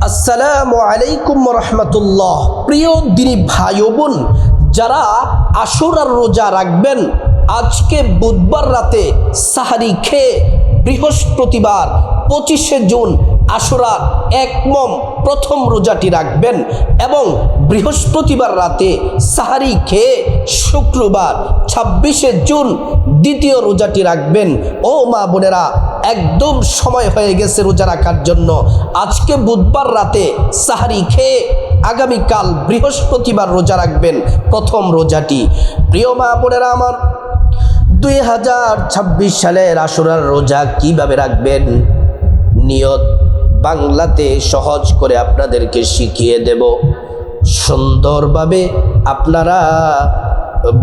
আসসালামু আলাইকুম রহমতুল্লাহ। প্রিয় দিনী ভাই বোন, যারা আশুরার রোজা রাখবেন, আজকে বুধবার রাতে সাহারি খেয়ে বৃহস্পতিবার 25শে জুন আশুরার একমম প্রথম রোজাটি রাখবেন এবং বৃহস্পতিবার রাতে সাহারি খেয়ে শুক্রবার 26শে জুন দ্বিতীয় রোজাটি রাখবেন। ও মা বোনেরা, একদম সময় হয়ে গেছে রোজা রাখার জন্য। আজকে বুধবার রাতে সাহারি খেয়ে আগামীকাল বৃহস্পতিবার রোজা রাখবেন প্রথম রোজাটি। প্রিয় মা বোনেরা আমার, 2026 সালের আশুরার রোজা কিভাবে রাখবেন, নিয়ত বাংলাতে সহজ করে আপনাদেরকে শিখিয়ে দেব। সুন্দরভাবে আপনারা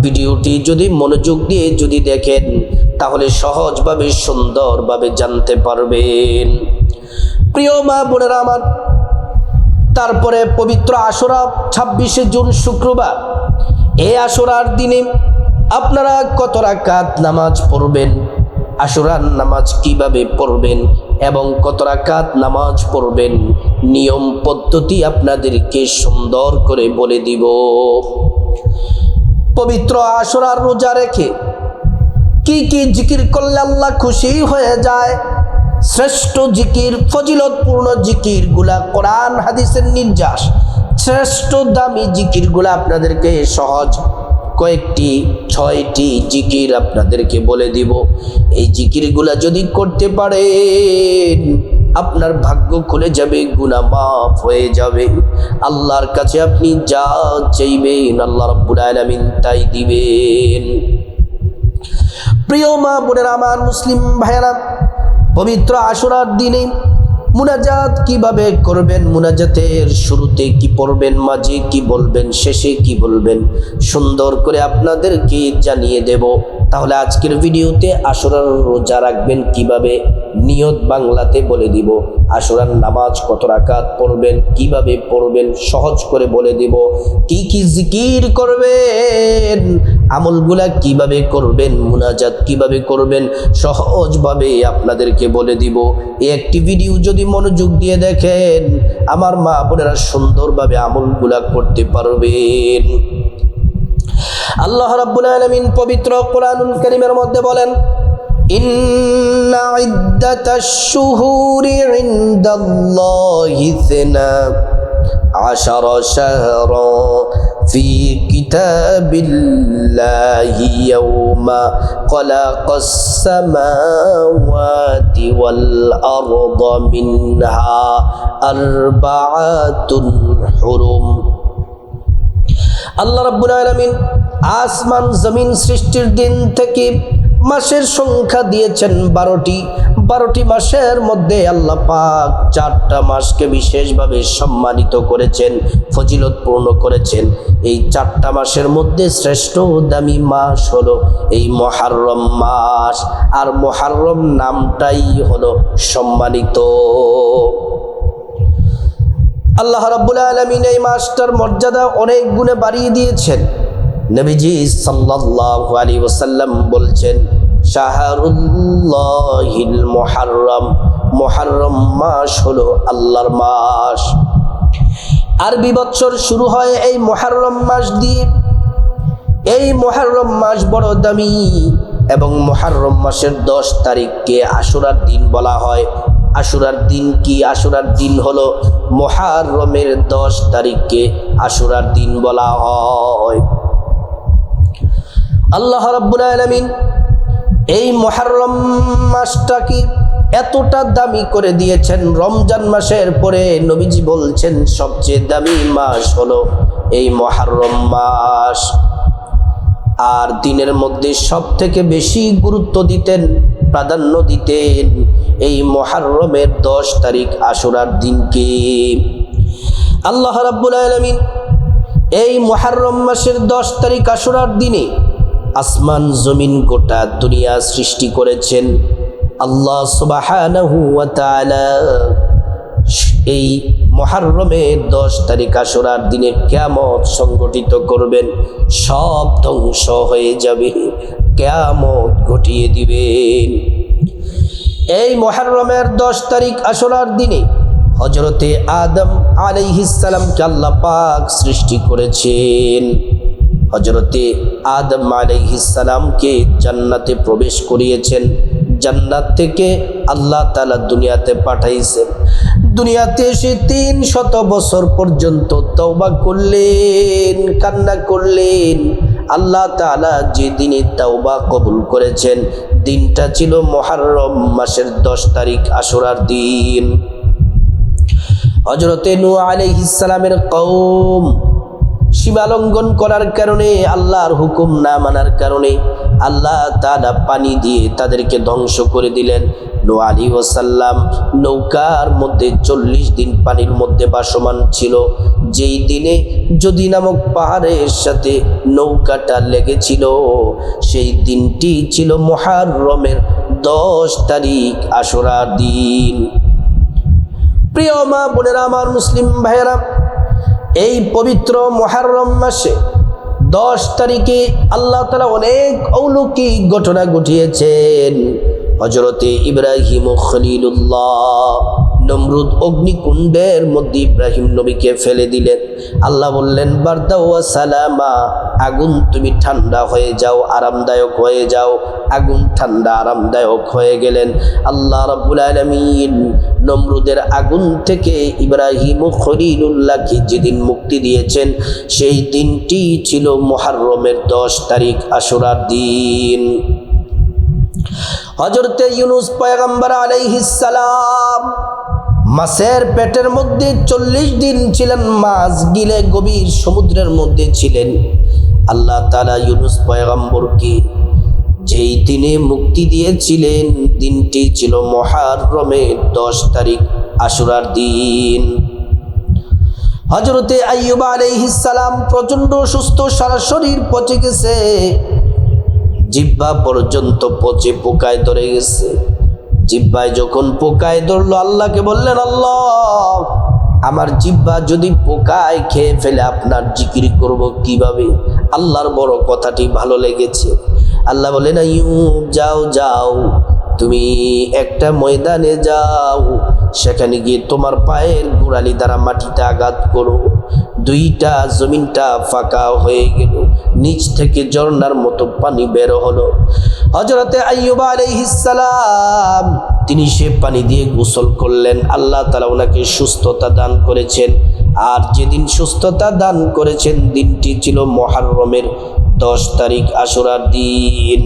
ভিডিওটি যদি মনোযোগ দিয়ে যদি দেখেন, তাহলে সহজভাবে সুন্দরভাবে জানতে পারবেন। প্রিয় মা বোনেরা আমার, তারপরে পবিত্র আশুরা 26শে জুন শুক্রবার। এই আশুরার দিনে আপনারা কত রাকাত নামাজ পড়বেন, আশুরার নামাজ কিভাবে পড়বেন এবং কত রাকাত নামাজ পড়বেন, নিয়ম পদ্ধতি আপনাদেরকে সুন্দর করে বলে দিব। পবিত্র আশুরার রোজা রেখে কি কি জিকির করলে আল্লাহ খুশি হয়ে যায়, শ্রেষ্ঠ জিকির, ফজিলতপূর্ণ জিকিরগুলা, কোরআন হাদিসের নির্যাস, শ্রেষ্ঠ দামি জিকিরগুলা আপনাদেরকে সহজ কয়েকটি 6টি জিকির আপনাদেরকে বলে দিব। এই জিকিরগুলা যদি করতে পারেন, আপনার ভাগ্য খুলে যাবে, গুনাহ মাফ হয়ে যাবে। আল্লাহর কাছে আপনি যা চাইবেন আল্লাহ রাব্বুল আলামিন তাই দিবেন। প্রিয় মা বোনেরা আমার, মুসলিম ভাইয়েরা, পবিত্র আশুরার দিনে মুনাজাত কিভাবে করবেন, মুনাজাতের শুরুতে কি পড়বেন, মাঝে কি বলবেন, শেষে কি বলবেন, সুন্দর করে আপনাদেরকে জানিয়ে দেব। তাহলে আজকের ভিডিওতে আশুরার রোজা রাখবেন কিভাবে, নিয়ত বাংলাতে বলে দিব। আশুরার নামাজ কত রাকাত পড়বেন, কিভাবে পড়বেন, সহজ করে বলে দিব। কি কি জিকির করবেন, আমলগুলা কিভাবে করবেন, মুনাজাত কিভাবে করবেন, সহজভাবে আপনাদেরকে বলে দিব। এই একটি ভিডিও যদি মনোযোগ দিয়ে দেখেন, আমার মা বোনেরা সুন্দরভাবে আমলগুলা করতে পারবেন। আল্লাহ রাব্বুল আলামিন পবিত্র কোরআনুল কারীমের মধ্যে বলেন, ইন্না ইদ্দাতাশ শুহুরি ইনদাল্লাহি 12 শাহরা ফি কিতাবিল্লাহি ইয়াওমা খালাকাস সামাওয়াতি ওয়াল আরদা মিনহা আরবাআতুন হুরুম। আল্লাহ রাব্বুল আলামিন আসমান জমিন সৃষ্টির দিন থেকে মাসের সংখ্যা দিয়েছেন 12টি মাসের মধ্যে আল্লাহ পাক 4টা মাসকে বিশেষভাবে সম্মানিত করেছেন, ফজিলতপূর্ণ করেছেন। এই 4টা মাসের মধ্যে শ্রেষ্ঠ দামি মাস হলো এই মুহররম মাস, আর মুহররম নামটাই হলো সম্মানিত। আল্লাহ রাব্বুল আলামিন এই মাসটার মর্যাদা অনেক গুণে বাড়িয়ে দিয়েছেন। নবীজি সাল্লাল্লাহু আলাইহি ওয়াসাল্লাম বলছেন, শাহরুল্লাহিল মুহররম, মুহররম মাস হলো আল্লাহর মাস। আরবি বছর শুরু হয় এই মুহররম মাস দিয়ে। এই মুহররম মাস বড় দামি এবং মুহররম মাসের 10 তারিখকে আশুরার দিন বলা হয়। আশুরার দিন কি? আশুরার দিন হলো মুহররমের 10 তারিখকে আশুরার দিন বলা হয়। আল্লাহ রাব্বুল আলামিন এই মুহররম মাসটাকে এতটা দামি করে দিয়েছেন, রমজান মাসের পরে নবীজি বলছেন সবচেয়ে দামি মাস হলো এই মুহররম মাস। আর দিনের মধ্যে সব থেকে বেশি গুরুত্ব দিতেন, প্রাধান্য দিতেন এই মুহররমের 10 তারিখ আশুরার দিনকে। আল্লাহ রাব্বুল আলামিন এই মুহররম মাসের 10 তারিখ আশুরার দিনে আসমান জমিন গোটা দুনিয়া সৃষ্টি করেছেন। আল্লাহ সুবহানাহু ওয়া তাআলা এই মুহররমের 10 তারিখ আশুরার দিনে কিয়ামত সংগঠিত করবেন, সব ধ্বংস হয়ে যাবে, কিয়ামত ঘটিয়ে দিবেন। এই মুহররমের 10 তারিখ আশুরার দিনে হযরতে আদম আলাইহিস সালামকে আল্লাহ পাক সৃষ্টি করেছেন। হযরতে আদম আলাইহিস সালামকে জান্নাতে প্রবেশ করিয়েছেন, জান্নাত থেকে আল্লাহ তাআলা দুনিয়াতে পাঠাইছেন। দুনিয়াতে এসে 300 বছর পর্যন্ত তওবা করলেন, কান্না করলেন। আল্লাহ তাআলা যে দিনে তওবা কবুল করেছেন দিনটা ছিল মুহররম মাসের 10 তারিখ, আশুরার দিন। হযরতে নূহ আলাইহিস সালামের কওম সীমা লঙ্ঘন করার কারণে, আল্লাহর হুকুম না মানার কারণে আল্লাহ তাআলা পানি দিয়ে তাদেরকে ধ্বংস করে দিলেন। নূহ আলাইহিস সালাম নৌকার মধ্যে 40 দিন পানির মধ্যে ভাসমান ছিল। যেই দিনে যদি নামক পাহাড়ের সাথে নৌকাটা লেগেছিল সেই দিনটি ছিল মুহররমের 10 তারিখ, আশুরার দিন। প্রিয় মা বোনেরা, আমার মুসলিম ভাইয়েরা, এই পবিত্র মুহররম মাসে 10 তারিখে আল্লাহ তাআলা অনেক অলৌকিক ঘটনা ঘটিয়েছেন। হযরতে ইব্রাহিম খলিলুল্লাহ নমরুদ অগ্নিকুণ্ডের মধ্যে ইব্রাহিম নবীকে ফেলে দিলেন। আল্লাহ বললেন বারদা ওয়া সালামা, আগুন তুমি ঠান্ডা হয়ে যাও, আরামদায়ক হয়ে যাও। আগুন ঠান্ডা আরামদায়ক হয়ে গেলেন। আল্লাহ রাব্বুল আলামিন নমরুদের আগুন থেকে ইব্রাহিম খলিলুল্লাহকে যেদিন মুক্তি দিয়েছেন সেই দিনটি ছিল মুহররমের 10 তারিখ, আশুরার দিন। হযরতে ইউনূস পয়গম্বর আলাইহিস সালাম মাছের পেটের মধ্যে 40 দিন ছিলেন, মাছ গিলে গভীর সমুদ্রের মধ্যে ছিলেন। আল্লাহ তাআলা ইউনূস পয়গম্বরকে যেই দিনে মুক্তি দিয়েছিলেন দিনটি ছিল মুহররমের 10 তারিখ, আশুরার দিন। হযরতে আইয়ুব আলাইহিস সালাম প্রচন্ড অসুস্থ, সারা শরীর পচে গেছে, জিহ্বা পর্যন্ত পচে পোকায় ধরে গেছে। জিহ্বায় যখন পোকায় ধরলো আল্লাহকে বললেন, আল্লাহ আমার জিহ্বা যদি পোকায় খেয়ে ফেলে আপনার জিকির করব কিভাবে? আল্লাহর বড় কথাটি ভালো লেগেছে। আল্লাহ বলেন, আইয়ুব যাও যাও, তুমি একটা ময়দানে যাও, সেখানে গিয়ে তোমার পায়ের গোড়ালি দ্বারা মাটিতে আঘাত করো। 2টা জমিনটা ফাঁকা হয়ে গেল, নিচ থেকে ঝর্ণার মতো পানি বের হলো। হযরতে আইয়ুব আলাইহিস সালাম তিনি সে পানি দিয়ে গোসল করলেন। আল্লাহ তাআলা ওনাকে সুস্থতা দান করেছেন। আর যেদিন সুস্থতা দান করেছেন দিনটি ছিল মুহররমের 10 তারিখ, আশুরার দিন।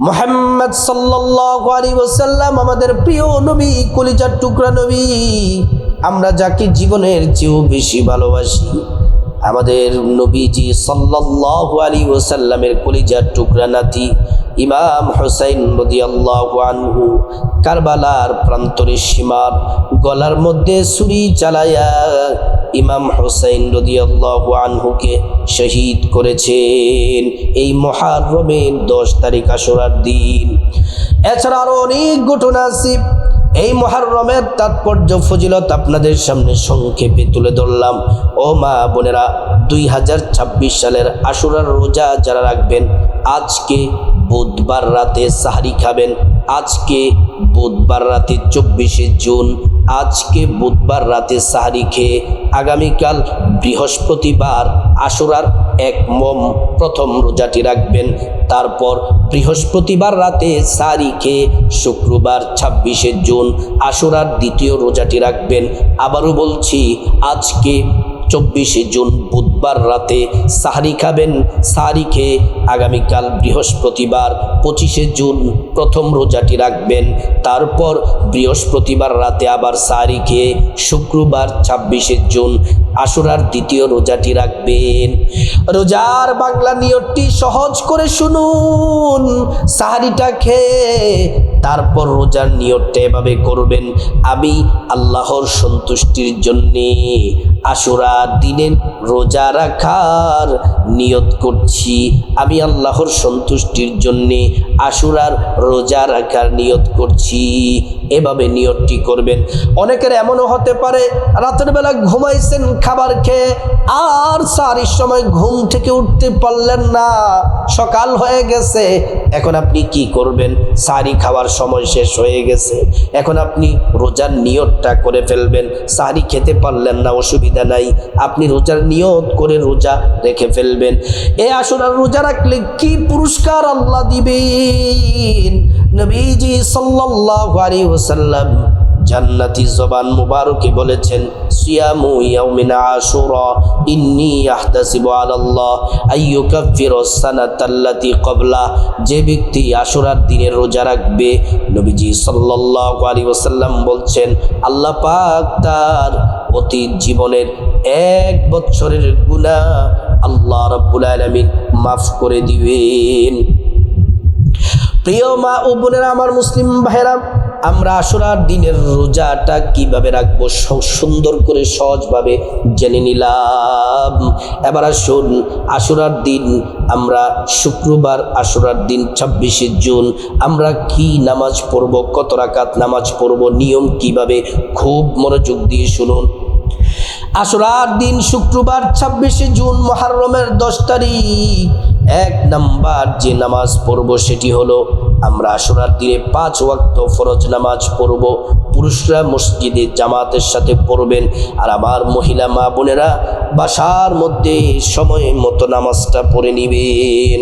মুহাম্মদ সাল্লাল্লাহু আলাইহি ওয়াসাল্লাম আমাদের প্রিয় নবী, কলিজার টুকরা নবী, আমরা যাকে জীবনের চেয়েও বেশি ভালোবাসি, আমাদের নবীজি সাল্লাল্লাহু আলাইহি ওয়াসাল্লামের কলিজার টুকরা নাতি ইমাম হুসাইন রাদিয়াল্লাহু আনহু কারবালার প্রান্তরে সীমার গলার মধ্যে ছুরি চালায়া ইমাম হুসাইন রাদিয়াল্লাহু আনহুকে শহীদ করেছেন এই মুহররমের 10 তারিখ, আশুরার দিন। এছাড়া আরো অনেক ঘটনা আছে। এই মুহররমের তাৎপর্য ফজিলত আপনাদের সামনে সংক্ষেপে তুলে ধরলাম। ও মা বোনেরা, 2026 সালের আশুরার রোজা যারা রাখবেন, আজকে বুধবার রাতে সাহরি খাবেন। আজকে বুধবার রাতে 24শে জুন, আজকে বুধবার রাতে সাহরি খেয়ে আগামীকাল বৃহস্পতিবার আশুরার 1 মম প্রথম রোজাটি রাখবেন। তারপর বৃহস্পতিবার রাতে সাহরি খেয়ে শুক্রবার 26শে জুন আশুরার 2য় রোজাটি রাখবেন। আবারও বলছি, আজকে 24শে জুন বুধবার রাতে সাহরি খাবেন। সাহরি খেয়ে আগামীকাল বৃহস্পতিবার 25শে জুন প্রথম রোজাটি রাখবেন। তারপর বৃহস্পতিবার রাতে আবার সাহরি খেয়ে শুক্রবার 26শে জুন আশুরার 2য় রোজাটি রাখবেন। রোজার বাংলা নিয়তটি সহজ করে শুনুন। সাহরিটা খেয়ে তারপর রোজার নিয়তটা এভাবে করবেন, আমি আল্লাহর সন্তুষ্টির জন্যে আশুরার দিনের রোজা রাখার নিয়ত করছি, আমি আল্লাহর সন্তুষ্টির জন্যে আশুরার রোজা রাখার নিয়ত করছি। এভাবে নিয়তটি করবেন। অনেকের এমনও হতে পারে রাতের বেলা ঘুমাইছেন খাবার খেয়ে, আর সারির সময় ঘুম থেকে উঠতে পারলেন না, সকাল হয়ে গেছে। এখন আপনি কি করবেন? সারি খাওয়ার সময় শেষ হয়ে গেছে, এখন আপনি রোজার নিয়তটা করে ফেলবেন। সারি খেতে পারলেন না, অসুবিধা নাই, আপনি রোজার নিয়ত করে রোজা রেখে ফেলবেন। এই আশুরার রোজা রাখলে কি পুরস্কার আল্লাহ দিবেন! নবীজি সাল্লাল্লাহু আলাইহি ওয়াসাল্লাম জান্নাতি জবান মুবারকে বলেছেন, সিয়ামু ইয়াউমিন আশুরা ইন্নী আহতাসিবু আলাল্লাহ আইয়ুকাফিরাস সানাতাল্লাতী ক্বাবলা। যে ব্যক্তি আশুরার দিনের রোজা রাখবে, নবীজি সাল্লাল্লাহু আলাইহি ওয়াসাল্লাম বলছেন, আল্লাহ পাক তার অতীত জীবনের 1 বছরের গুনাহ আল্লাহ রাব্বুল আলামিন মাফ করে দিবেন। প্রিয় মা ও বোনেরা, আমার মুসলিম ভাইরা, আমরা আশুরার দিনের রোজাটা কিভাবে রাখবো সুন্দর করে সহজভাবে জেনে নিলাম। এবার আসুন, আশুরার দিন আমরা শুক্রবার, আশুরার দিন 26শে জুন আমরা কি নামাজ পড়ব, কত রাকাত নামাজ পড়ব, নিয়ম কিভাবে, খুব মনোযোগ দিয়ে শুনুন। আশুরার দিন শুক্রবার 26শে জুন মুহররমের 10 তারিখ 1 নাম্বার যে নামাজ পড়ব সেটি হলো, আমরা আশুরার দিনে 5 ওয়াক্ত ফরজ নামাজ পড়ব। পুরুষরা মসজিদে জামাতের সাথে পড়বেন, আর আমার মহিলা মা বোনেরা বাসার মধ্যে সময় মতো নামাজটা পড়ে নেবেন।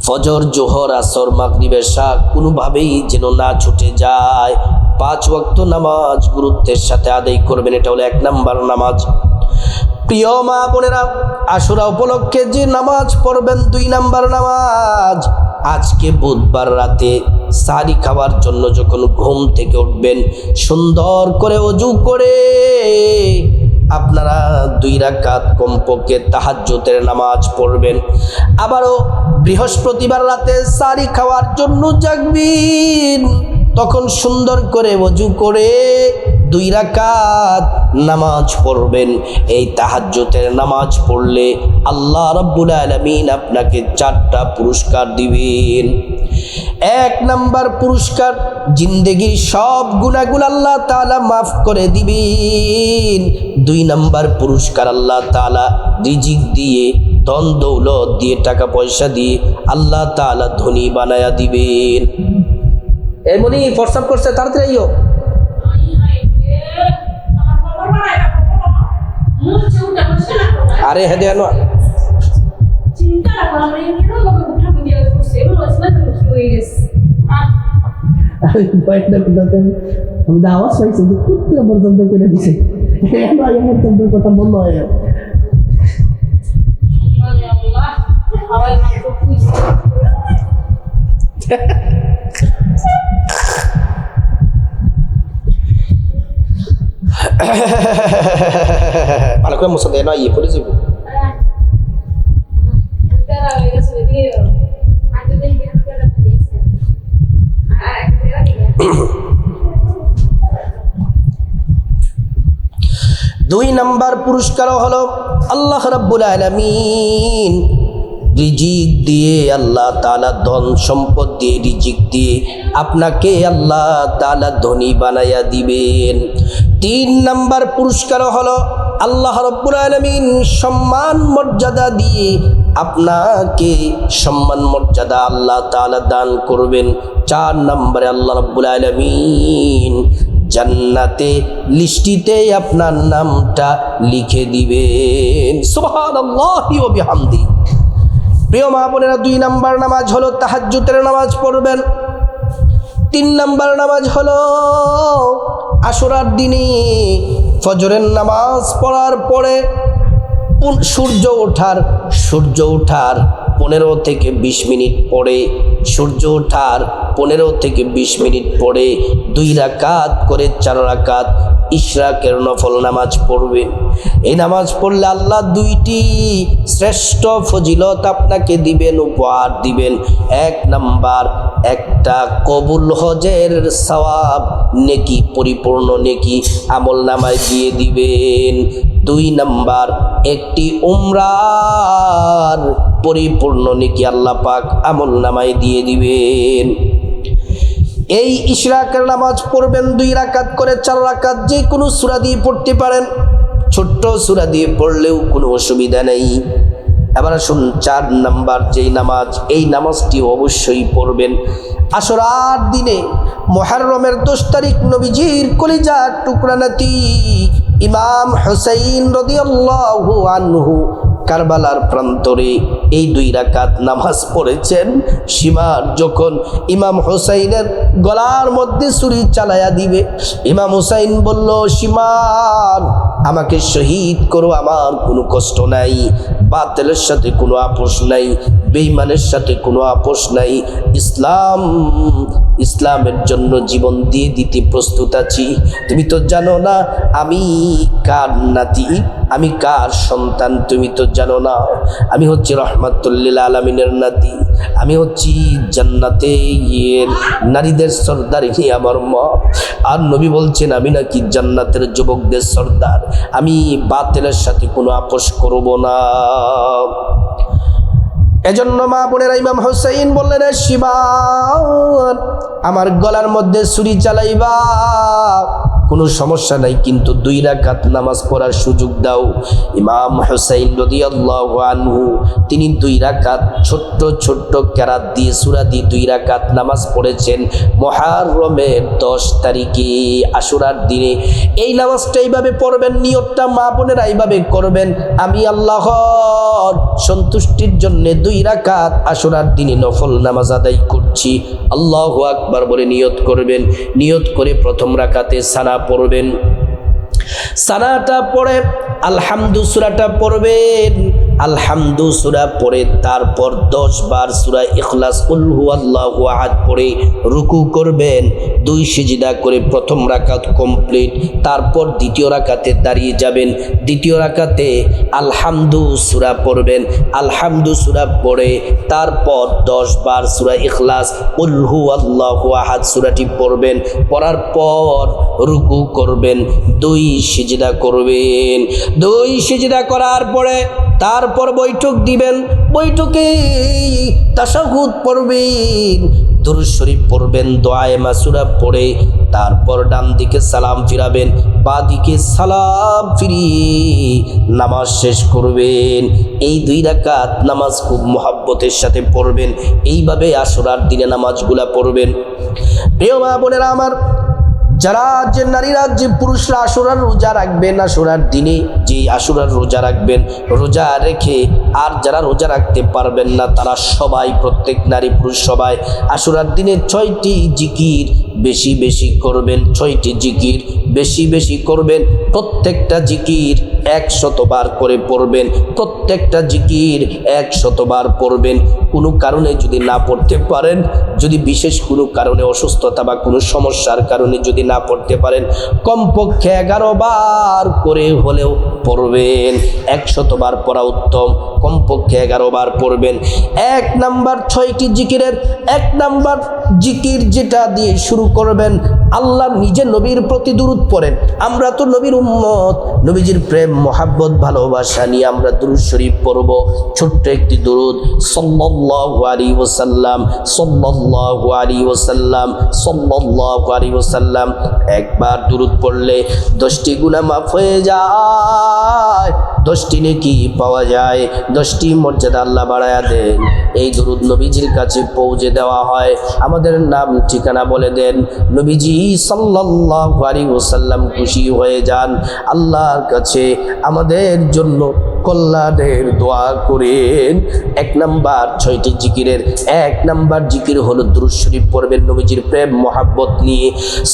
ফজর, জোহর, আসর, মাগরিব, এশা কোনোভাবেই যেন না ছুটে যায়। 5 ওয়াক্ত নামাজ গুরুত্বের সাথে আদায় করবেন, এটা হলো 1 নাম্বার নামাজ। প্রিয় মা বোনেরা, আশুরা উপলক্ষে যে নামাজ পড়বেন 2 নাম্বার নামাজ, আজকে বুধবার রাতে সারি খাওয়ার জন্য যখন ঘুম থেকে উঠবেন, সুন্দর করে ওযু করে আপনারা 2 রাকাত কমপক্ষে তাহাজ্জুদের নামাজ পড়বেন। আবারও বৃহস্পতিবার রাতে সারি খাওয়ার জন্য জাগবেন, তখন সুন্দর করে ওযু করে 2 রাকাত নামাজ পড়বেন। এই তাহাজ্জুদের নামাজ পড়লে আল্লাহ রাব্বুল আলামিন আপনাকে 4টা পুরস্কার দিবেন। 1 নাম্বার পুরস্কার, জিন্দেগির সব গুনাহগুলো আল্লাহ তাআলা মাফ করে দিবেন। 2 নাম্বার পুরস্কার, আল্লাহ তাআলা রিজিক দিয়ে, ধন দৌলত দিয়ে, টাকা পয়সা দিয়ে আল্লাহ তাআলা ধনী বানায়া দিবেন। এমনি প্রস্তাব করছে, তাড়াতাড়ি আইও। আরে হ্যাঁ দেন চিন্তা না করলাম, এই নিয়ে লোকে উঠা দিয়ে করছে, এগুলো আসলে কি হয়ে গেছে। কয়েকটা কথাতে আমি আওয়াজ পাইছি, কুত্তে পর্যন্ত করে দিছে, আমার চন্দ্রের কথা বন্ধ হয়ে গেল। ভালো করে মুসল দেয় না, ইয়ে পড়ে যাবো। দুই নাম্বার পুরস্কার হলো আল্লাহ রাব্বুল আলামিন রিজিক দিয়ে, আল্লাহ তাআলা ধন সম্পদ দিয়ে, রিজিক দিয়ে আপনাকে আল্লাহ তাআলা ধনী বানায়া দিবেন। 3 নাম্বার পুরস্কার হলো আল্লাহ রাব্বুল আলামিন সম্মান মর্যাদা দিয়ে আপনাকে সম্মান মর্যাদা আল্লাহ তাআলা দান করবেন। 4 নম্বরে আল্লাহ রাব্বুল আলামিন জান্নাতে লিস্টিতে আপনার নামটা লিখে দিবেন। সুবহানাল্লাহি ওয়া বিহামদি। প্রিয় মা বোনেরা, 2 নাম্বার নামাজ হলো তাহাজ্জুদের নামাজ পড়বেন। 3 নাম্বার নামাজ হলো আশুরার দিনে ফজরের নামাজ পড়ার পরে সূর্য ওঠার 15 থেকে 20 মিনিট পরে, সূর্য ওঠার 15 থেকে 20 মিনিট পরে 2 রাকাত করে 4 রাকাত ইশরাকের নফল নামাজ পড়বেন। এই নামাজ পড়লে আল্লাহ দুইটি শ্রেষ্ঠ ফজিলত আপনাকে দিবেন, উপহার দিবেন। এক নাম্বার, একটা কবুল হজের সওয়াব, নেকি, পরিপূর্ণ নেকি আমল নামায় দিয়ে দিবেন। দুই নাম্বার, একটি উমরার পরিপূর্ণ নেকি আল্লাহ পাক আমল নামায় দিয়ে দিবেন। এই ইশরাকের নামাজ পড়বেন 2 রাকাত করে, 4 রাকাত যে কোনো সূরা দিয়ে পড়তে পারেন, ছোট্ট সূরা দিয়ে পড়লেও কোনো অসুবিধা নেই। এবার আসুন 4 নাম্বার যেই নামাজ, এই নামাজটি অবশ্যই পড়বেন আশুরার দিনে। মুহররমের 10 তারিখ নবীজির কলিজার টুকরা নাতি ইমাম হুসাইন রাদিয়াল্লাহু আনহু কারবালার প্রান্তরে এই 2 রাকাত নামাজ পড়েছেন। সীমার যখন ইমাম হুসাইনের গলার মধ্যে ছুরি চালায়া দিবে, ইমাম হুসাইন বলল, সীমার আমাকে শহীদ করো, আমার কোনো কষ্ট নাই, বাতিলের সাথে কোনো আপোষ নাই, বেঈমানের সাথে কোনো আপোষ নাই, ইসলামের জন্য জীবন দিয়ে দিতে প্রস্তুত আছি। তুমি তো জানো না আমি কার নাতি, আমি কার সন্তান, তুমি তো জানো না আমি হচ্ছি রহমাতুল লিল আলামিনের নাতি, আমি হচ্ছি জান্নাতের নারীদের সর্দারিনী আমার মা। আর নবী বলছেন আমি নাকি জান্নাতের যুবকদের সর্দার, আমি বাতিলের সাথে কোনো আপোষ করব না। এজন্য মা বোনেরা ইমাম হুসাইন বললেন, শিবান আমার গলার মধ্যে ছুরি চালাইবা, কোনো সমস্যা নাই, কিন্তু 2 রাকাত নামাজ পড়ার সুযোগ দাও। ইমাম হুসাইন রাদিয়াল্লাহু আনহু তিনি 2 রাকাত ছোট্ট ছোট্ট কেরাত দিয়ে সূরা দিয়ে 2 রাকাত নামাজ পড়েছেন মুহররমের 10 তারিখে আশুরার দিনে। এই নামাজটা এইভাবে পড়বেন, নিয়তটা মা বোনেরা এইভাবে করবেন, আমি আল্লাহর সন্তুষ্টির জন্য 2 রাকাত আশুরার দিনে নফল নামাজ আদায় করছি, আল্লাহু আকবার বলে নিয়ত করবেন। নিয়ত করে প্রথম রাকাতে সানা পড়বেন, সানাটা পড়ে আলহামদু সূরাটা পড়বেন, আলহামদু সূরা পড়ে তারপর 10 বার সূরা ইখলাস কুল হুয়াল্লাহু আহাদ পড়ে রুকু করবেন, 2 সিজদা করে প্রথম রাকাত কমপ্লিট। তারপর দ্বিতীয় রাকাতে দাঁড়িয়ে যাবেন, দ্বিতীয় রাকাতে আলহামদু সূরা পড়বেন, আলহামদু সূরা পড়ে তারপর 10 বার সূরা ইখলাস কুল হুয়াল্লাহু আহাদ সূরাটি পড়বেন, পড়ার পর রুকু করবেন, 2 সিজদা করবেন, 2 সিজদা করার পরে তারপর বৈঠক দিবেন, বৈঠকে তাশাহুদ পড়বেন, দুরূদ শরীফ পড়বেন, দোয়ায়ে মাসুরা পড়ে তারপর ডান দিকে সালাম ফিরাবেন, বাঁ দিকে সালাম ফিরিয়ে নামাজ শেষ করবেন। এই 2 রাকাত নামাজ খুব মহব্বতের সাথে পড়বেন। এইভাবে আশুরার দিনে নামাজগুলা পড়বেন। প্রিয় মা বোনেরা আমার, যারা যে নারীরা যে পুরুষরা আশুরার রোজা রাখবেন, আশুরার দিনে যে আশুরার রোজা রাখবেন, রোজা রেখে আর যারা রোজা রাখতে পারবেন না তারা সবাই, প্রত্যেক নারী পুরুষ সবাই আশুরার দিনে 6টি জিকির বেশি বেশি করবেন, 6টি জিকির বেশি বেশি করবেন, প্রত্যেকটা জিকির 100 বার করে পড়বেন, প্রত্যেকটা জিকির 100 বার পড়বেন। কোনো কারণে যদি না পড়তে পারেন, যদি বিশেষ কোনো কারণে অসুস্থতা বা কোনো সমস্যার কারণে যদি না পড়তে পারেন, কমপক্ষে 11 বার করে হলেও পড়বেন। 100 বার পড়া উত্তম, কমপক্ষে 11 বার পড়বেন। 1 নাম্বার 6টি জিকিরের 1 নাম্বার জিকির যেটা দিয়ে শুরু করবেন, আল্লাহ নিজে নবীর প্রতি দুরূদ পড়েন। আমরা তো নবীর উম্মত, নবীজির প্রেম মোহাব্বত ভালোবাসা নিয়ে আমরা দুরূদ শরীফ পড়ব। ছোট্ট একটি দুরূদ, সাল্লাল্লাহু আলাইহি ওয়াসাল্লাম, সাল্লাল্লাহু আলাইহি ওয়াসাল্লাম, সাল্লাল্লাহু আলাইহি ওয়াসাল্লাম। একবার দুরূদ পড়লে 10টি গুনাহ মাফ হয়ে যায়, 10টি নেকি পাওয়া যায়, 10টি মর্যাদা আল্লাহ বাড়ায়া দেন। এই দুরূদ নবীজির কাছে পৌঁছে দেওয়া হয়। আমাদের নাম ঠিকানা বলে দেন, নবীজি সাল্লাল্লাহু আলাইহি ওয়াসাল্লাম খুশি হয়ে যান, আল্লাহর কাছে আমাদের জন্য কল্যাণের দোয়া করেন। 1 নাম্বার 6টি জিকিরের 1 নাম্বার জিকির হলো দুরূদ শরীফ পড়বেন নবীজির প্রেম মোহাব্বত নিয়ে,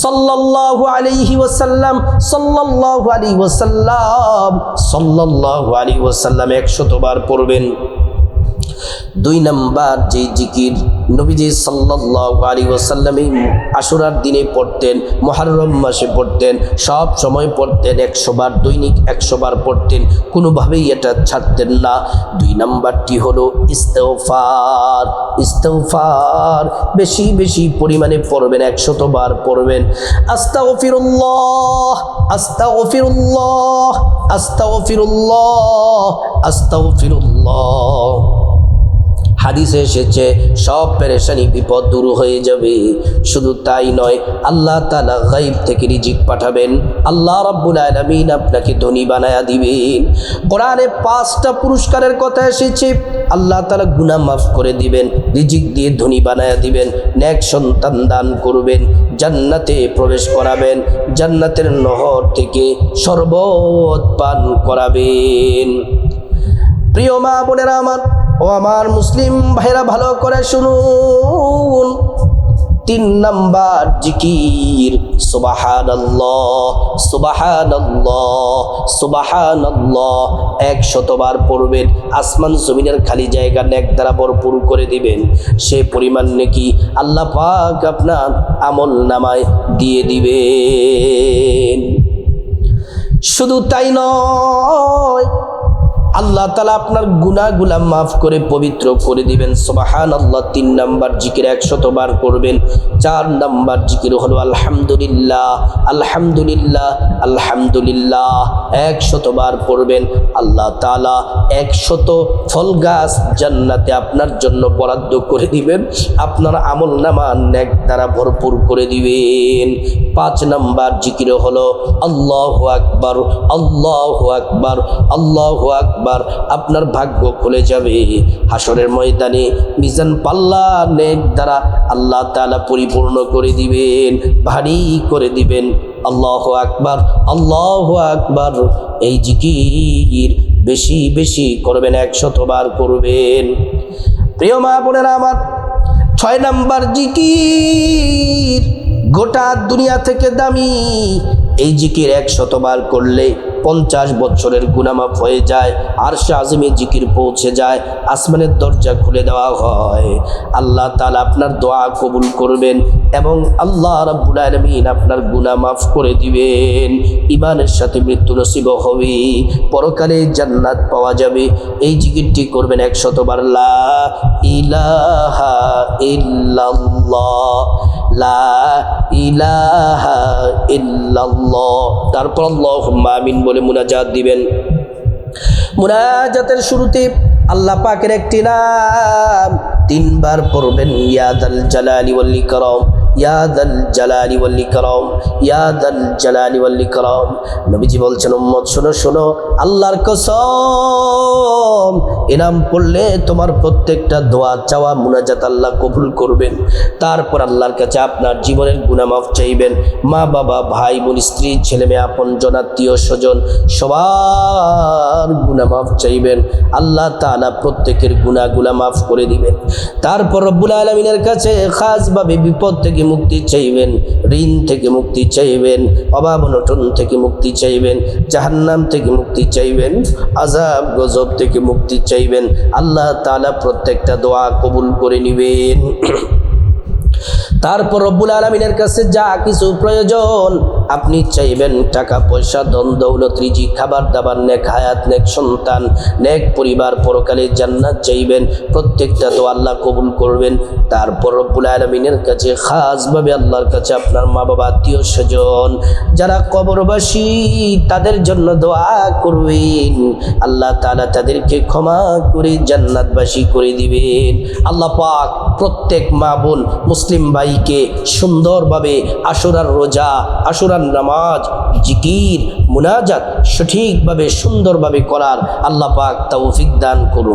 সাল্লাল্লাহু আলাইহি ওয়াসাল্লাম, সাল্লাল্লাহু আলাইহি ওয়াসাল্লাম, সাল্লাল্লাহু আলাইহি ওয়াসাল্লাম 100 বার পড়বেন। দুই নাম্বার যে জিকির নবীজি সাল্লাল্লাহু আলাইহি ওয়াসাল্লাম এই আশুরার দিনে পড়তেন, মুহররম মাসে পড়তেন, সব সময় পড়তেন, 100 বার, দৈনিক 100 বার পড়তেন, কোনোভাবেই এটা ছাড়তেন না। দুই নাম্বারটি হলো ইস্তেগফার। ইস্তেগফার বেশি বেশি পরিমাণে পড়বেন, 100 বার পড়বেন। আস্তাগফিরুল্লাহ, আস্তাগফিরুল্লাহ, আস্তাগফিরুল্লাহ, আস্তাগফিরুল্লাহ। হাদিসে এসেছে সব পেরেশানি বিপদ দূর হয়ে যাবে। শুধু তাই নয়, আল্লাহ তাআলা গায়ব থেকে রিজিক পাঠাবেন, আল্লাহ রাব্বুল আলামিন আপনাকে ধনী বানায়া দিবেন। কোরআনে 5টা পুরস্কারের কথা এসেছে। আল্লাহ তাআলা গুনাহ মাফ করে দিবেন, রিজিক দিয়ে ধনী বানায়া দিবেন, নেক সন্তান দান করবেন, জান্নাতে প্রবেশ করাবেন, জান্নাতের নহর থেকে শরবত পান করাবেন। প্রিয় মা বোনেরা আমার ও আমার মুসলিম ভাইরা, ভালো করে শুনুন। 3 নাম্বার জিকির সুবহানাল্লাহ, সুবহানাল্লাহ, সুবহানাল্লাহ। 100 বার পড়বেন, আসমান জমিনের খালি জায়গা নেক দ্বারা ভরপুর করে দিবেন। সে পরিমাণ নেকি আল্লাহ পাক আপনার আমল নামায় দিয়ে দিবেন। শুধু তাই নয়, আল্লাহ তাআলা আপনার গুনাহগুলা মাফ করে পবিত্র করে দিবেন। সুবহানাল্লাহ 3 নাম্বার জিকির 100 বার করবেন। 4 নাম্বার জিকির হলো আলহামদুলিল্লাহ, আলহামদুলিল্লাহ, আলহামদুলিল্লাহ। 100 বার পড়বেন। আল্লাহ তাআলা 100 ফল গাছ জান্নাতে আপনার জন্য বরাদ্দ করে দিবেন, আপনার আমল নামা নেক দ্বারা ভরপুর করে দিবেন। 5 নাম্বার জিকির হলো আল্লাহু আকবার, আল্লাহু আকবার, আল্লাহু আকবার। আপনার ভাগ্য খুলে যাবে। হাসরের ময়দানে মিজান পাল্লা নেক দ্বারা আল্লাহ তাআলা পরিপূর্ণ করে দিবেন, ভারী করে দিবেন। আল্লাহু আকবার, আল্লাহু আকবার। এই জিকির বেশি বেশি করবেন, 100 বার করবেন। প্রিয় মা বোনেরা আমার, 6 নাম্বার জিকির গোটা দুনিয়া থেকে দামি। এই জিকির 100 বার করলে 50 বছরের গুনাহ মাফ হয়ে যায়, আরশে আযমে জিকির পৌঁছে যায়, আসমানের দরজা খুলে দেওয়া হয়। আল্লাহ তাআলা আপনার দোয়া কবুল করবেন এবং আল্লাহ রাব্বুল আলামিন আপনার গুনাহ মাফ করে দিবেন। ঈমানের সাথে মৃত্যু নসিব হবে, পরকালে জান্নাত পাওয়া যাবে। এই জিকিরটি করবেন 100 বার। লা ইলাহা ইল্লাল্লাহ, লা ইলাহা ইল্লাল্লাহ। তারপর আল্লাহুম্মা আমিন বলে মুনাজাত দিবেন। মুনাজাতের শুরুতে আল্লাহ পাকের একটি নাম 3 বার পড়বেন, ইয়া যাল জালালি ওয়াল ইকরাম, ইয়া যাল জালালি ওয়াল ইকরাম, ইয়া যাল জালালি ওয়াল ইকরাম। নবীজি বলছেন, উম্মত শোনো শোনো, আল্লাহর কসম, এ নাম পড়লে তোমার প্রত্যেকটা দোয়া চাওয়া মুনাজাত আল্লাহ কবুল করবেন। তারপর আল্লাহর কাছে আপনার জীবনের গুনাহ মাফ চাইবেন। মা বাবা, ভাই বোন, স্ত্রী, ছেলে মেয়ে, আপনজন, আত্মীয় স্বজন সবার গুনাহ মাফ চাইবেন। আল্লাহ তাআলা প্রত্যেকের গুনাহগুলা মাফ করে দিবেন। তারপর রব্বুল আলামিনের কাছে খাসভাবে বিপদ থেকে মুক্তি চাইবেন, ঋণ থেকে মুক্তি চাইবেন, অভাব অনটন থেকে মুক্তি চাইবেন, জাহান্নাম থেকে মুক্তি চাইবেন, আযাব গজব থেকে মুক্তি চাইবেন। আল্লাহ তাআলা প্রত্যেকটা দোয়া কবুল করে নেবেন। তারপর রব্বুল আলামিনের কাছে যা কিছু প্রয়োজন আপনি চাইবেন, টাকা পয়সা, ধন দৌলত, রিজিক, খাবার দাবার, নেক হায়াত, নেক সন্তান, নেক পরিবার, পরকালে জান্নাত চাইবেন। প্রত্যেকটা তো আল্লাহ কবুল করবেন। তারপর রব্বুল আলামিনের কাছে খাসভাবে আল্লাহর কাছে আপনার মা বাবা, আত্মীয় স্বজন যারা কবরবাসী তাদের জন্য দোয়া করবেন। আল্লাহ তাআলা তাদেরকে ক্ষমা করে জান্নাতবাসী করে দিবেন। আল্লাহ পাক প্রত্যেক মা বোন মুসলিম ভাইকে সুন্দরভাবে আশুরার রোজা, আশুরার নামাজ, জিকির, মুনাজাত সঠিকভাবে সুন্দরভাবে করার আল্লাহ পাক তৌফিক দান করুন।